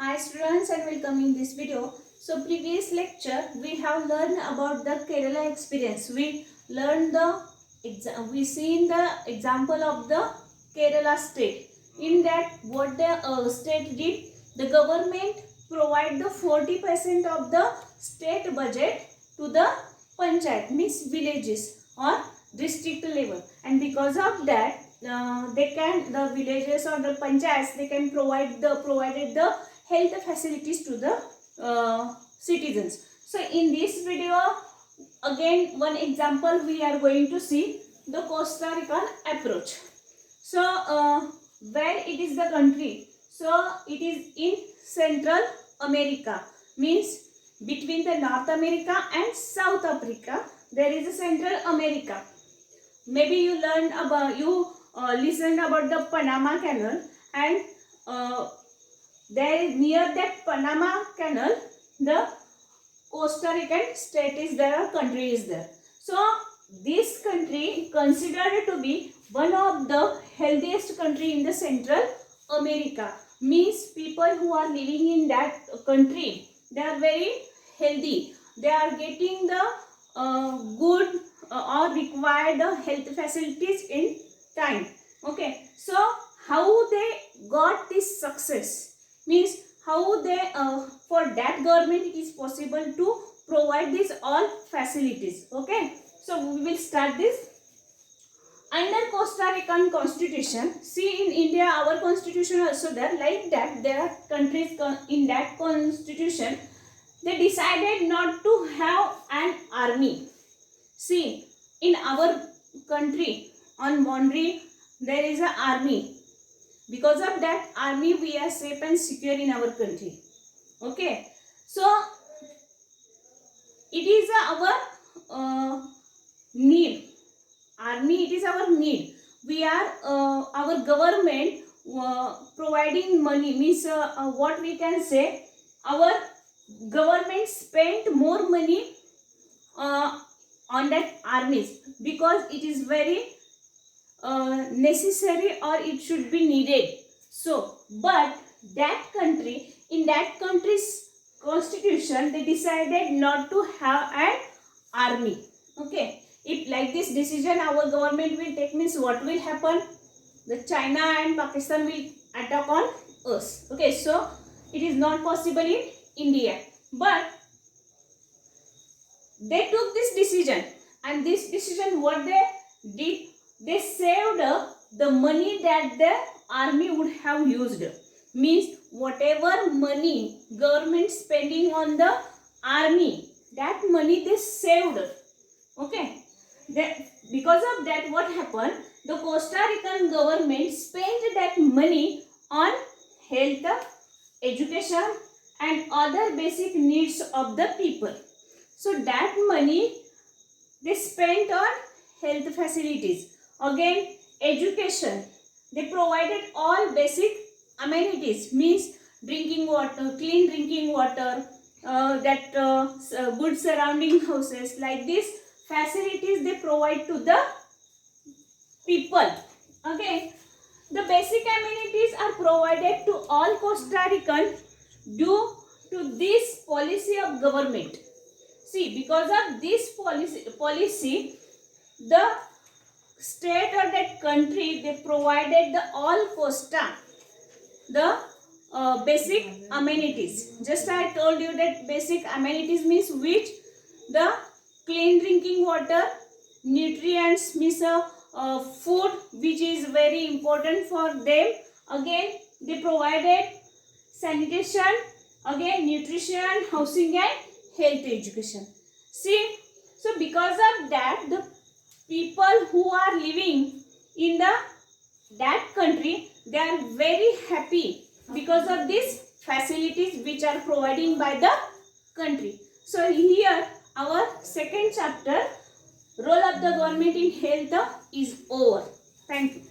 Hi students and welcome in this video. So previous lecture we have learned about the Kerala experience. We learned we seen the example of the Kerala state. In that what the state did, the government provide the 40% of the state budget to the panchayat, means villages or district level, and because of that the villages or the panchayats, they can provided the health facilities to the citizens. So in this video again one example we are going to see the Costa Rican approach. So where it is the country, so it is in Central America, means between the North America and South Africa there is a Central America. Maybe you listened about the Panama Canal, and there near that Panama Canal the Costa Rican state is there, country is there. So this country considered to be one of the healthiest country in the Central America, means people who are living in that country, they are very healthy, they are getting the good or required health facilities in time. Okay, so how they got this success, means how they for that government it is possible to provide these all facilities. Okay, so we will start this. Under Costa Rican constitution, see in India our constitution also there, like that there are countries in that constitution they decided not to have an army. See, in our country on boundary there is an army. Because of that army we are safe and secure in our country. Okay, so it is our need. Army, it is our need. We are our government providing money, means what we can say, our government spent more money on that armies because it is very necessary or it should be needed. So but that country, in that country's constitution they decided not to have an army. Okay, if like this decision our government will take, means what will happen, the China and Pakistan will attack on us. Okay, so it is not possible in India, but they took this decision, and this decision what they did, they saved the money that the army would have used. Means whatever money government spending on the army, that money they saved. Okay, because of that what happened, the Costa Rican government spent that money on health, education and other basic needs of the people. So that money they spent on health facilities, again education, they provided all basic amenities, means drinking water, clean drinking water, good surrounding houses, like this facilities they provide to the people. Okay, the basic amenities are provided to all Costa Rican due to this policy of government. See, because of this policy the state or that country they provided the all Costa the basic amenities. Just I told you that basic amenities means which, the clean drinking water, nutrients, means food which is very important for them, again they provided sanitation, again nutrition, housing and health education. See, so because of that the people who are living in that country they are very happy because of these facilities which are providing by the country. So here our second chapter, role of the government in health, is over. Thank you.